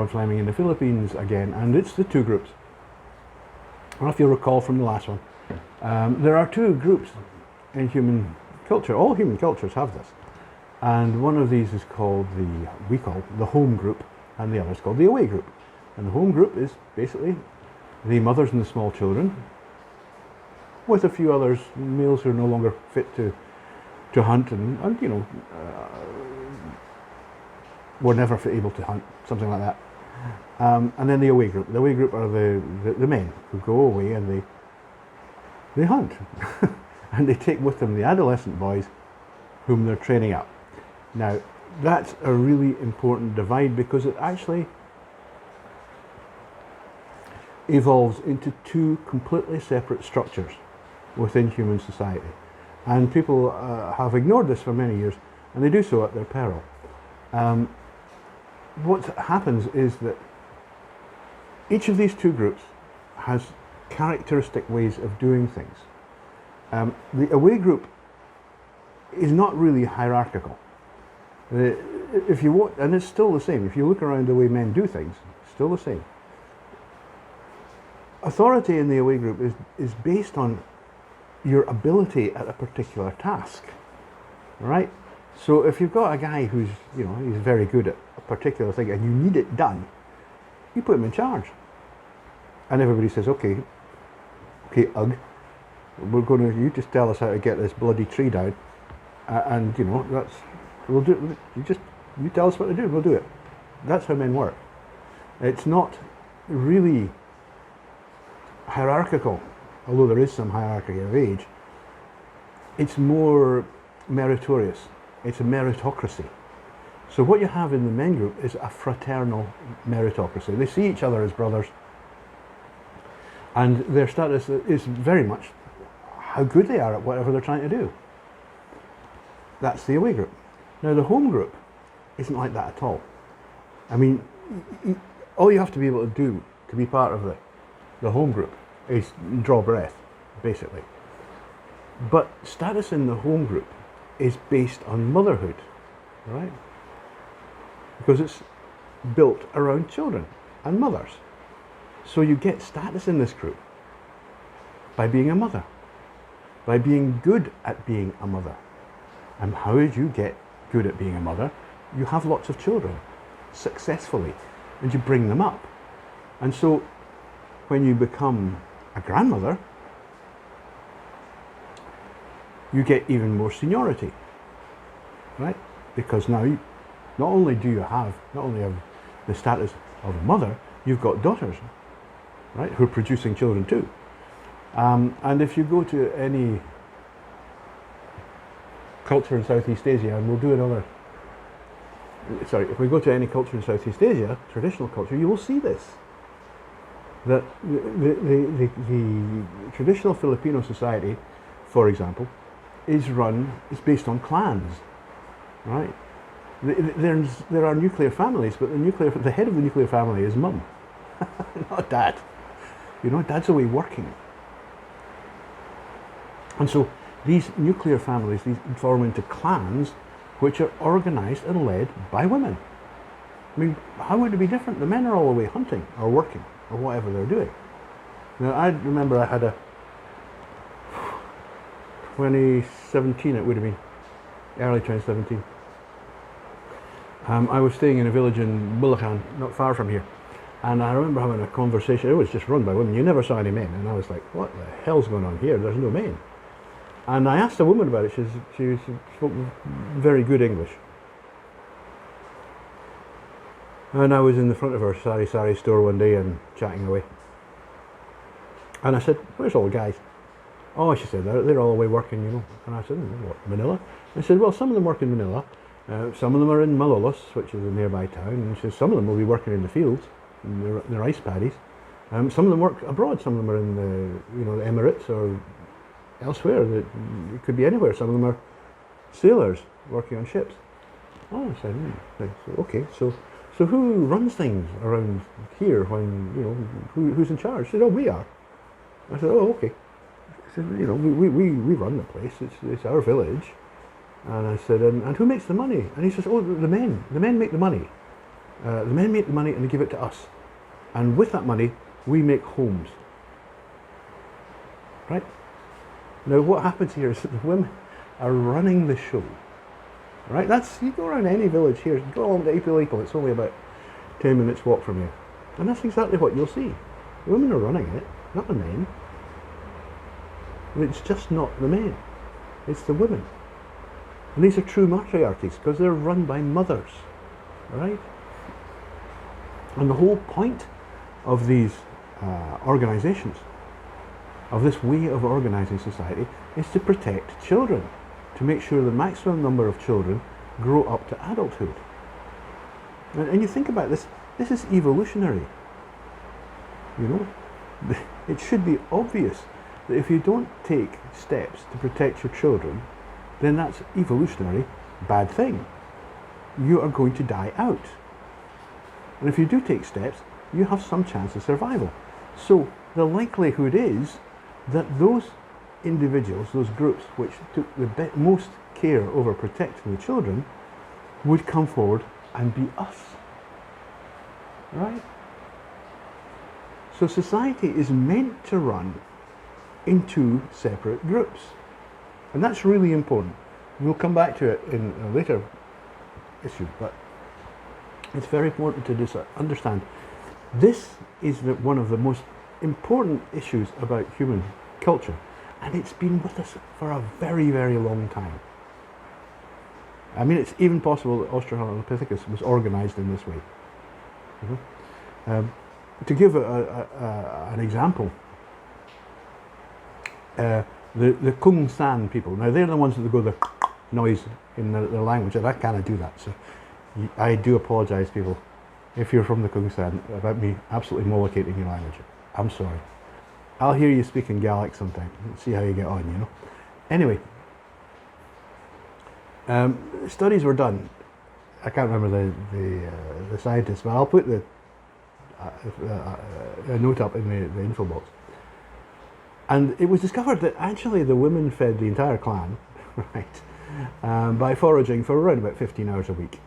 Rod Fleming in the Philippines again, and it's the two groups. I don't know if you recall from the last one. There are two groups in human culture. All human cultures have this. And one of these is called we call the home group, and the other is called the away group. And the home group is basically the mothers and the small children, with a few others, males who are no longer fit to hunt and were never able to hunt, something like that. And then the away group. The away group are the men who go away and they hunt. And they take with them the adolescent boys whom they're training up. Now, that's a really important divide because it actually evolves into two completely separate structures within human society. And people have ignored this for many years, and they do so at their peril. What happens is that each of these two groups has characteristic ways of doing things. The away group is not really hierarchical. If you want, and it's still the same. If you look around the way men do things, it's still the same. Authority in the away group is based on your ability at a particular task, right? So if you've got a guy who's, he's very good at a particular thing and you need it done, you put him in charge. And everybody says, okay, Ugg, you just tell us how to get this bloody tree down, and we'll do it. You tell us what to do, we'll do it. That's how men work. It's not really hierarchical, although there is some hierarchy of age. It's more meritorious. It's a meritocracy. So what you have in the men group is a fraternal meritocracy. They see each other as brothers, and their status is very much how good they are at whatever they're trying to do. That's the away group. Now the home group isn't like that at all. I mean, all you have to be able to do to be part of the home group is draw breath, basically. But status in the home group is based on motherhood, right? Because it's built around children and mothers. So you get status in this group by being a mother, by being good at being a mother. And how did you get good at being a mother? You have lots of children successfully, and you bring them up. And so when you become a grandmother, you get even more seniority, right? Because now not only have the status of a mother, you've got daughters, right, who are producing children too. And if you go to any culture in Southeast Asia, and we'll do another, if we go to any culture in Southeast Asia, traditional culture, you will see this. That the traditional Filipino society, for example, is based on clans, right? There are nuclear families, but the head of the nuclear family is mum, not dad. Dad's away working. And so these nuclear families, these form into clans, which are organized and led by women. I mean, how would it be different? The men are all away hunting or working or whatever they're doing. Now, I remember I had 2017, it would have been, early 2017. I was staying in a village in Bulacan, not far from here. And I remember having a conversation. It was just run by women. You never saw any men. And I was like, what the hell's going on here? There's no men. And I asked a woman about it. She spoke very good English. And I was in the front of her sari store one day and chatting away. And I said, where's all the guys? Oh, she said, they're all away working, And I said, what, Manila? I said, well, some of them work in Manila. Some of them are in Malolos, which is a nearby town. And she said, some of them will be working in the fields, in their rice paddies. Some of them work abroad. Some of them are in the Emirates or elsewhere. It could be anywhere. Some of them are sailors working on ships. Oh, I said, okay, so who runs things around here when, who's in charge? She said, oh, we are. I said, oh, okay. I said, we run the place. It's our village. And I said, and who makes the money? And he says, oh, the men make the money. The men make the money and they give it to us. And with that money, we make homes. Right? Now what happens here is that the women are running the show. Right? You go around any village here, go along to Ipilepo, it's only about 10 minutes walk from you. And that's exactly what you'll see. The women are running it, not the men. It's just not the men. It's the women. And these are true matriarchies because they're run by mothers. Right? And the whole point of these organizations, of this way of organizing society, is to protect children, to make sure the maximum number of children grow up to adulthood. And you think about this is evolutionary. You know, it should be obvious that if you don't take steps to protect your children, then that's evolutionary bad thing. You are going to die out. And if you do take steps, you have some chance of survival. So the likelihood is that those individuals, those groups which took the most care over protecting the children, would come forward and be us. Right? So society is meant to run in two separate groups. And that's really important. We'll come back to it in a later issue, but it's very important to understand this is one of the most important issues about human culture, and it's been with us for a very, very long time. I mean, it's even possible that Australopithecus was organized in this way. To give an example, the Kung San people, now they're the ones that go the noise in their language, and I cannot do that, so I do apologise, people, if you're from the Kung San, about me absolutely mollicating your language. I'm sorry. I'll hear you speak in Gaelic sometime, see how you get on, you know. Anyway, studies were done. I can't remember the scientists, but I'll put a note up in the info box. And it was discovered that actually the women fed the entire clan, right, by foraging for around about 15 hours a week.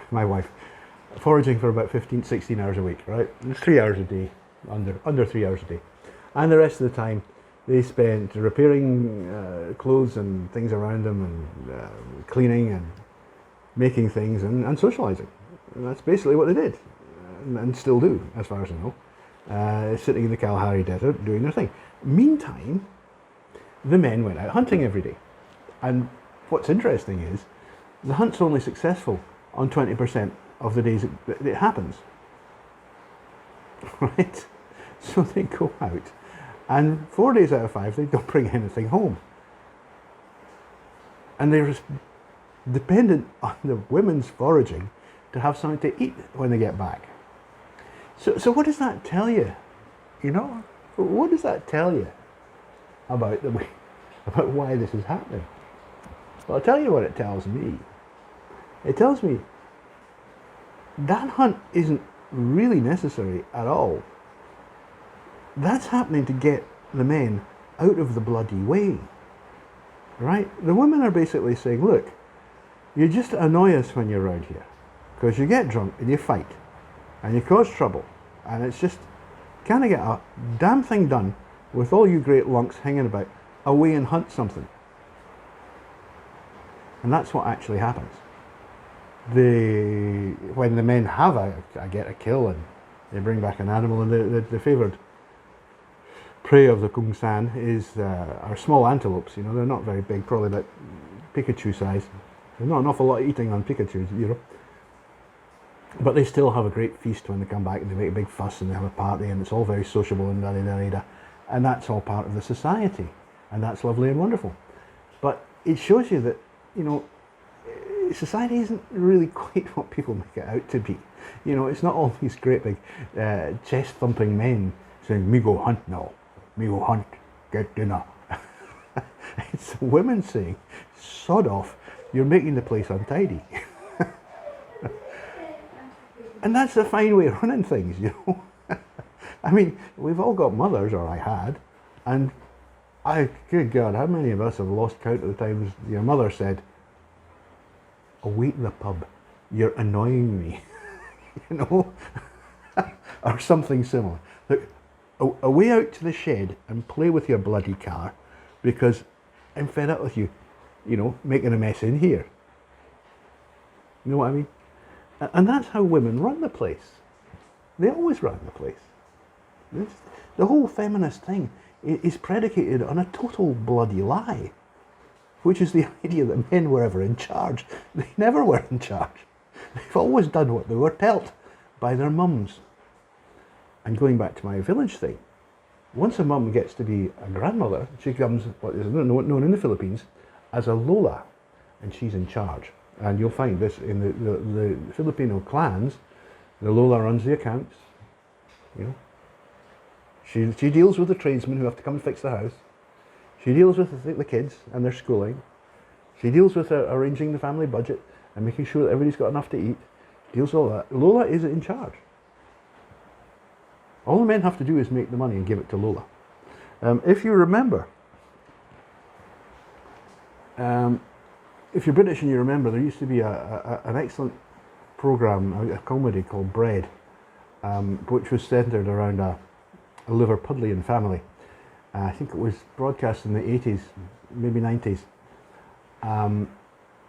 My wife, foraging for about 16 hours a week, right? 3 hours a day, under 3 hours a day. And the rest of the time they spent repairing clothes and things around them, and cleaning and making things and socialising. And that's basically what they did, and still do, as far as I know. Sitting in the Kalahari Desert doing their thing. Meantime, the men went out hunting every day. And what's interesting is the hunt's only successful on 20% of the days it happens. Right? So they go out, and 4 days out of 5 they don't bring anything home. And they're dependent on the women's foraging to have something to eat when they get back. So what does that tell you? You know, what does that tell you about about why this is happening? Well, I'll tell you what it tells me. It tells me that hunt isn't really necessary at all. That's happening to get the men out of the bloody way. Right? The women are basically saying, look, you just annoy us when you're around here, because you get drunk and you fight and you cause trouble, and it's just, can I get a damn thing done with all you great lunks hanging about, away and hunt something. And that's what actually happens. When the men have get a kill and they bring back an animal, and the favoured prey of the Kung San are small antelopes. You know, they're not very big, probably about Pikachu size. There's not an awful lot of eating on Pikachus, you know. But they still have a great feast when they come back, and they make a big fuss and they have a party, and it's all very sociable and da-da-da-da. And that's all part of the society, and that's lovely and wonderful. But it shows you that, you know, society isn't really quite what people make it out to be. You know, it's not all these great big chest thumping men saying, me go hunt now, me go hunt, get dinner. It's women saying, sod off, you're making the place untidy. And that's a fine way of running things, you know. I mean, we've all got mothers, or I had, and good God, how many of us have lost count of the times your mother said, away to the pub. You're annoying me, you know, or something similar. Look, away out to the shed and play with your bloody car, because I'm fed up with you, you know, making a mess in here. You know what I mean? And that's how women run the place. They always run the place. The whole feminist thing is predicated on a total bloody lie, which is the idea that men were ever in charge. They never were in charge. They've always done what they were told by their mums. And going back to my village thing, once a mum gets to be a grandmother, she becomes what is known in the Philippines as a Lola, and she's in charge. And you'll find this in the Filipino clans. The Lola runs the accounts, you know. She deals with the tradesmen who have to come and fix the house. She deals with the kids and their schooling. She deals with arranging the family budget and making sure that everybody's got enough to eat. Deals with all that. Lola is in charge. All the men have to do is make the money and give it to Lola. If you remember, if you're British and you remember, there used to be an excellent program, a comedy called Bread, which was centred around a Liverpudlian family. I think it was broadcast in the 80s, maybe 90s.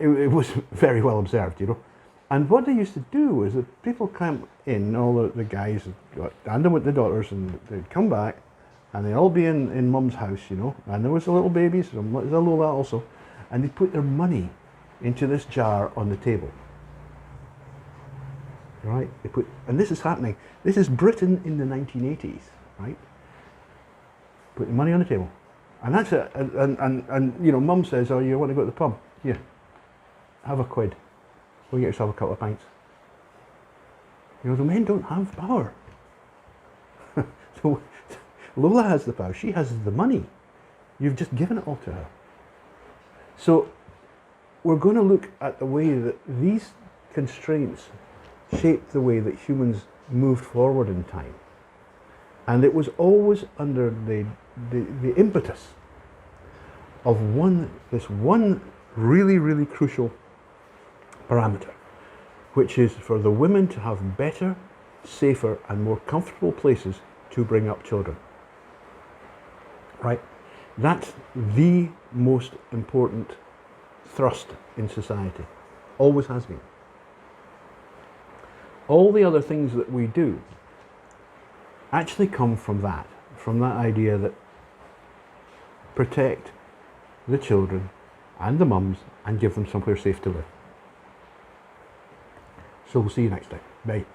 It was very well observed, you know. And what they used to do was that people come in, all the guys, and them with the daughters, and they'd come back, and they'd all be in mum's house, you know, and there was the little babies, and there was a Lola also, and they'd put their money into this jar on the table. Right? And this is happening. This is Britain in the 1980s, right? Put the money on the table. And that's it. And you know, mum says, oh, you want to go to the pub? Here, have a quid. Go get yourself a couple of pints. You know, the men don't have power. So Lola has the power. She has the money. You've just given it all to her. So we're going to look at the way that these constraints shaped the way that humans moved forward in time. And it was always under the impetus of this one really, really crucial parameter, which is for the women to have better, safer, and more comfortable places to bring up children. Right? That's the most important thrust in society. Always has been. All the other things that we do actually come from that idea that protect the children and the mums and give them somewhere safe to live. So we'll see you next time. Bye.